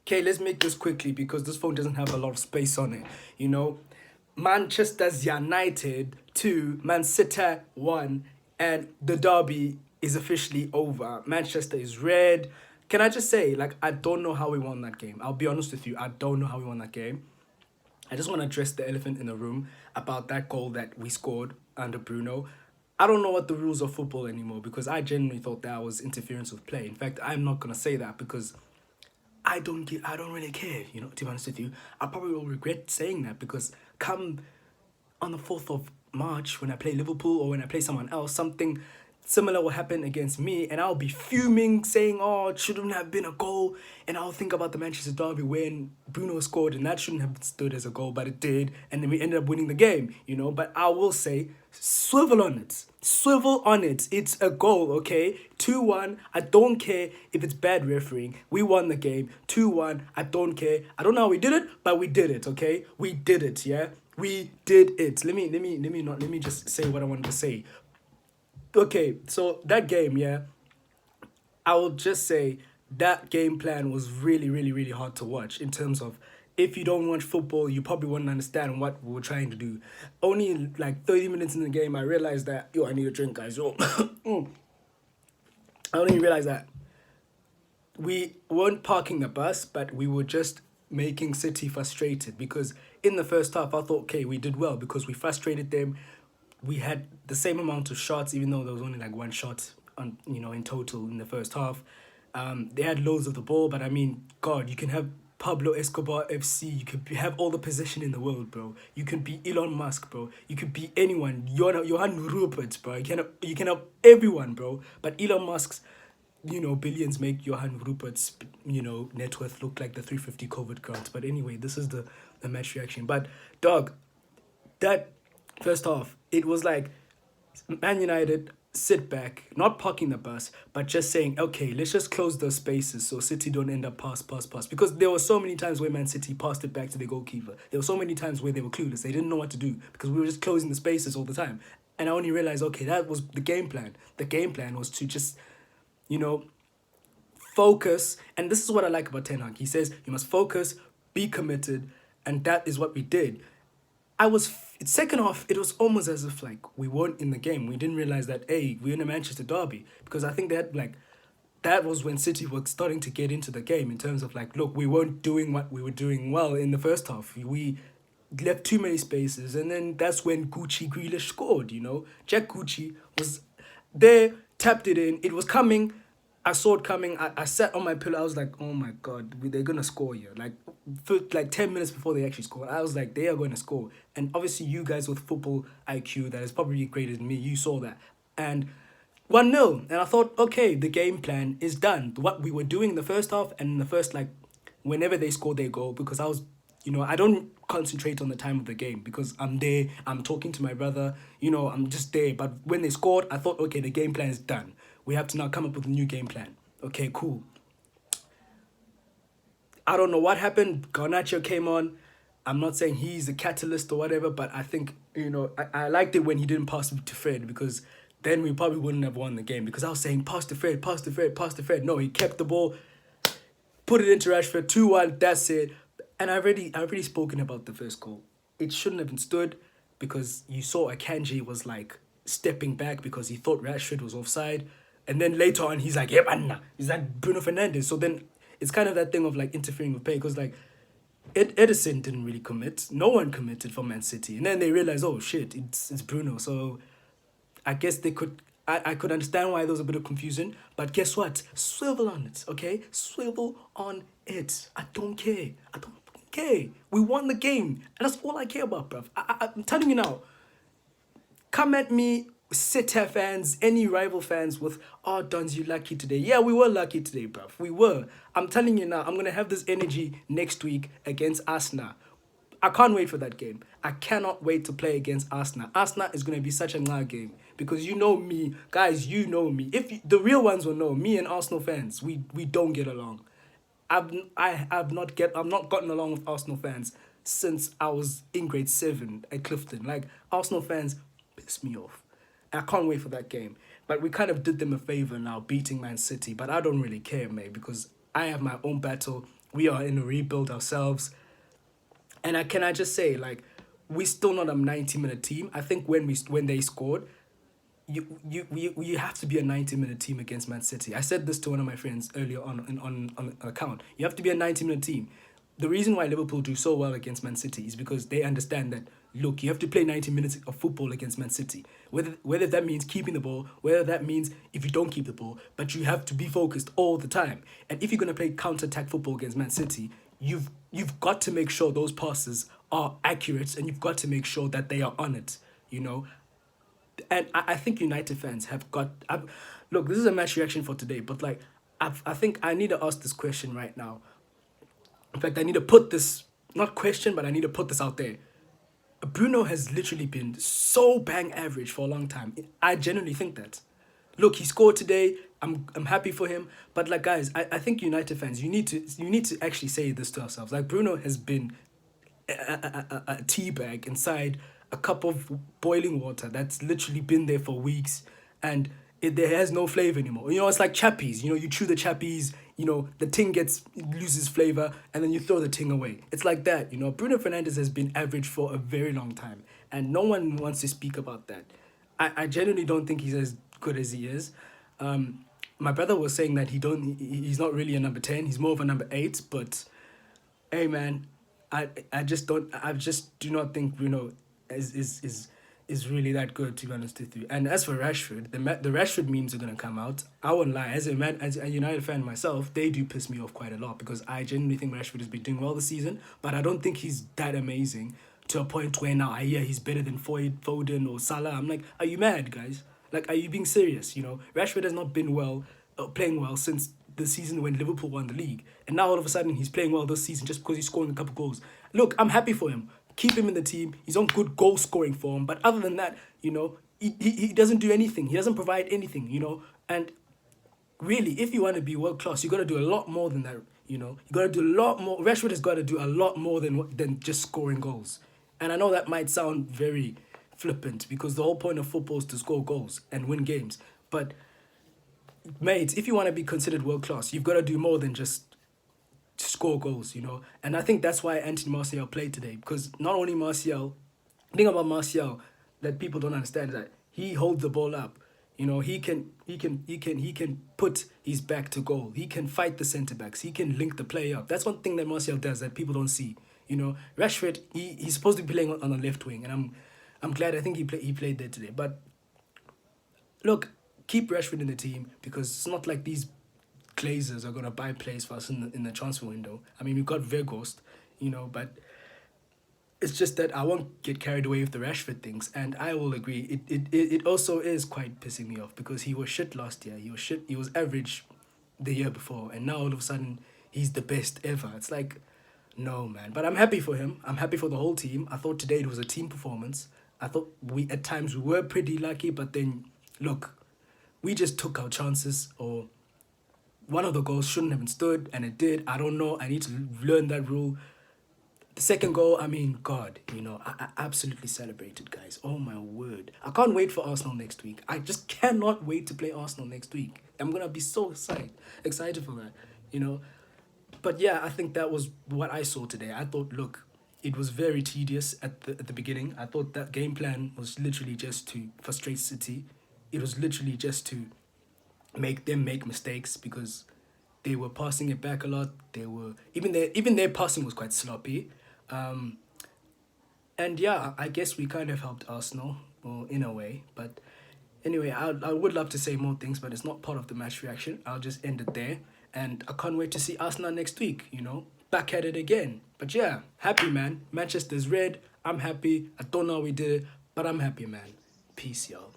Okay, let's make this quickly because this phone doesn't have a lot of space on it. You know, Manchester's United 2, Man City 1, and the derby is officially over. Manchester is red. Can I just say, like, I don't know how we won that game. I'll be honest with you, I don't know how we won that game. I just want to address the elephant in the room about that goal that we scored under Bruno. I don't know what the rules of football anymore because I genuinely thought that was interference with play. In fact, I'm not gonna say that because I don't really care, you know, to be honest with you. I probably will regret saying that because come on the 4th of March when I play Liverpool or when I play someone else, something similar will happen against me and I'll be fuming saying, oh, it shouldn't have been a goal. And I'll think about the Manchester Derby when Bruno scored and that shouldn't have stood as a goal, but it did. And then we ended up winning the game, you know. But I will say, swivel on it. Swivel on it. It's a goal, okay? 2-1. I don't care if it's bad refereeing. We won the game. 2-1. I don't care. I don't know how we did it, but we did it, okay? We did it, yeah? We did it. Let me just say what I wanted to say. Okay, so that game, yeah, I will just say that game plan was really, really, really hard to watch in terms of if you don't watch football, you probably wouldn't understand what we were trying to do. Only like 30 minutes in the game, I realized that, yo, I need a drink, guys. Yo. I only realized that we weren't parking the bus, but we were just making City frustrated because in the first half, I thought, okay, we did well because we frustrated them. We had the same amount of shots, even though there was only like one shot on, you know, in total in the first half. They had loads of the ball, but I mean, God, you can have Pablo Escobar FC. You could have all the position in the world, bro. You could be Elon Musk, bro. You could be anyone. Johan Rupert, bro. You can have everyone, bro. But Elon Musk's, you know, billions make Johan Rupert's, you know, net worth look like the 350 COVID grants. But anyway, this is the match reaction. But dog, that first half, it was like Man United sit back, not parking the bus, but just saying, okay, let's just close those spaces so City don't end up pass. Because there were so many times where Man City passed it back to the goalkeeper. There were so many times where they were clueless. They didn't know what to do because we were just closing the spaces all the time. And I only realized, okay, that was the game plan. The game plan was to just, you know, focus. And this is what I like about Ten Hag. He says you must focus, be committed, and that is what we did. I was second half. It was almost as if like we weren't in the game. We didn't realize that hey, we're in a Manchester derby because I think that like that was when City were starting to get into the game in terms of like look, we weren't doing what we were doing well in the first half. We left too many spaces, and then that's when Gucci Grealish scored. You know, Jack Gucci was there, tapped it in. It was coming. I saw it coming. I sat on my pillow. I was like, oh my God, they're going to score here. Like, for like 10 minutes before they actually scored, I was like, they are going to score. And obviously, you guys with football IQ that is probably greater than me, you saw that. And 1-0. And I thought, okay, the game plan is done. What we were doing in the first half and in the first, like, whenever they scored their goal, because I was, you know, I don't concentrate on the time of the game because I'm there, I'm talking to my brother, you know, I'm just there. But when they scored, I thought, okay, the game plan is done. We have to now come up with a new game plan. Okay, cool. I don't know what happened. Garnacho came on. I'm not saying he's a catalyst or whatever, but I think, you know, I liked it when he didn't pass it to Fred because then we probably wouldn't have won the game because I was saying pass to Fred, pass to Fred, pass to Fred. No, he kept the ball, put it into Rashford, 2-1, that's it. And I already spoken about the first goal. It shouldn't have been stood because you saw Akanji was like stepping back because he thought Rashford was offside. And then later on, he's like, yeah, man, is that Bruno Fernandes? So then it's kind of that thing of like interfering with play because like Edison didn't really commit. No one committed for Man City. And then they realized, oh shit, it's Bruno. So I guess they could. I could understand why there was a bit of confusion, but guess what? Swivel on it, okay? Swivel on it. I don't care. I don't care. We won the game, and that's all I care about, bruv. I'm telling you now. Come at me, Citeh fans, any rival fans with, oh, Dons, you lucky today. Yeah, we were lucky today, bruv. We were. I'm telling you now, I'm going to have this energy next week against Arsenal. I can't wait for that game. I cannot wait to play against Arsenal. Arsenal is going to be such a nice game because you know me, guys. You know me. If you, the real ones will know, me and Arsenal fans, we don't get along. I've not gotten along with Arsenal fans since I was in grade 7 at Clifton. Like Arsenal fans piss me off. I can't wait for that game. But we kind of did them a favor now beating Man City, but I don't really care, mate, because I have my own battle We are in a rebuild ourselves. And can I just say, like, we're still not a 90-minute team. I think when they scored, you have to be a 90-minute team against Man City. I said this to one of my friends earlier on an account. You have to be a 90-minute team. The reason why Liverpool do so well against Man City is because they understand that, look, you have to play 90 minutes of football against Man City. Whether that means keeping the ball, whether that means if you don't keep the ball, but you have to be focused all the time. And if you're going to play counter-attack football against Man City, you've got to make sure those passes are accurate, and you've got to make sure that they are on it, you know. And I think United fans have got. Look, this is a match reaction for today, but like, I think I need to ask this question right now. In fact, I need to put this, not question, but I need to put this out there. Bruno has literally been so bang average for a long time. I genuinely think that. Look, he scored today. I'm happy for him. But like, guys, I think United fans, you need to actually say this to ourselves. Like, Bruno has been a tea bag inside a cup of boiling water that's literally been there for weeks, and there has no flavor anymore. You know, it's like chappies. You know, you chew the chappies, you know, the ting loses flavor, and then you throw the ting away. It's like that, you know. Bruno Fernandes has been average for a very long time, and no one wants to speak about that. I genuinely don't think he's as good as he is. My brother was saying that he's not really a number 10. He's more of a number 8, but hey, man, I just do not think Bruno is really that good, to be honest with you. And as for Rashford, the Rashford memes are gonna come out. I won't lie, as a United fan myself, they do piss me off quite a lot, because I genuinely think Rashford has been doing well this season, but I don't think he's that amazing to a point where now I hear he's better than Foden or Salah. I'm like, are you mad, guys? Like, are you being serious? You know, Rashford has not been playing well since the season when Liverpool won the league, and now all of a sudden he's playing well this season just because he's scoring a couple goals. Look, I'm happy for him. Keep him in the team. He's on good goal scoring form, but other than that, you know, he doesn't do anything. He doesn't provide anything, you know. And really, if you want to be world class, you got to do a lot more than that. You know, you got to do a lot more. Rashford has got to do a lot more than just scoring goals. And I know that might sound very flippant, because the whole point of football is to score goals and win games. But mate, if you want to be considered world class, you've got to do more than just score goals, you know. And I think that's why Anthony Martial played today, because not only Martial, the thing about Martial that people don't understand is that he holds the ball up. You know, he can put his back to goal. He can fight the centre backs. He can link the play up. That's one thing that Martial does that people don't see. You know, Rashford, he's supposed to be playing on the left wing, and I'm glad. I think he played there today. But look, keep Rashford in the team, because it's not like these Glazers are gonna buy players for us in the transfer window. I mean, we've got Veghorst, you know, but it's just that I won't get carried away with the Rashford things, and I will agree. It also is quite pissing me off, because he was shit last year. He was shit. He was average the year before, and now all of a sudden he's the best ever. It's like, no, man. But I'm happy for him. I'm happy for the whole team. I thought today it was a team performance. I thought at times we were pretty lucky, but then look, we just took our chances, or one of the goals shouldn't have been stood, and it did. I don't know. I need to learn that rule. The second goal, I mean, God, you know, I absolutely celebrated, guys. Oh, my word. I can't wait for Arsenal next week. I just cannot wait to play Arsenal next week. I'm going to be so excited for that, you know. But yeah, I think that was what I saw today. I thought, look, it was very tedious at the beginning. I thought that game plan was literally just to frustrate City. It was literally just to make them make mistakes, because they were passing it back a lot. They were even their passing was quite sloppy. And yeah, I guess we kind of helped Arsenal, well, in a way. But anyway, I would love to say more things, but it's not part of the match reaction. I'll just end it there. And I can't wait to see Arsenal next week, you know, back at it again. But yeah, happy, man. Manchester's red. I'm happy. I don't know how we did it, but I'm happy, man. Peace, y'all.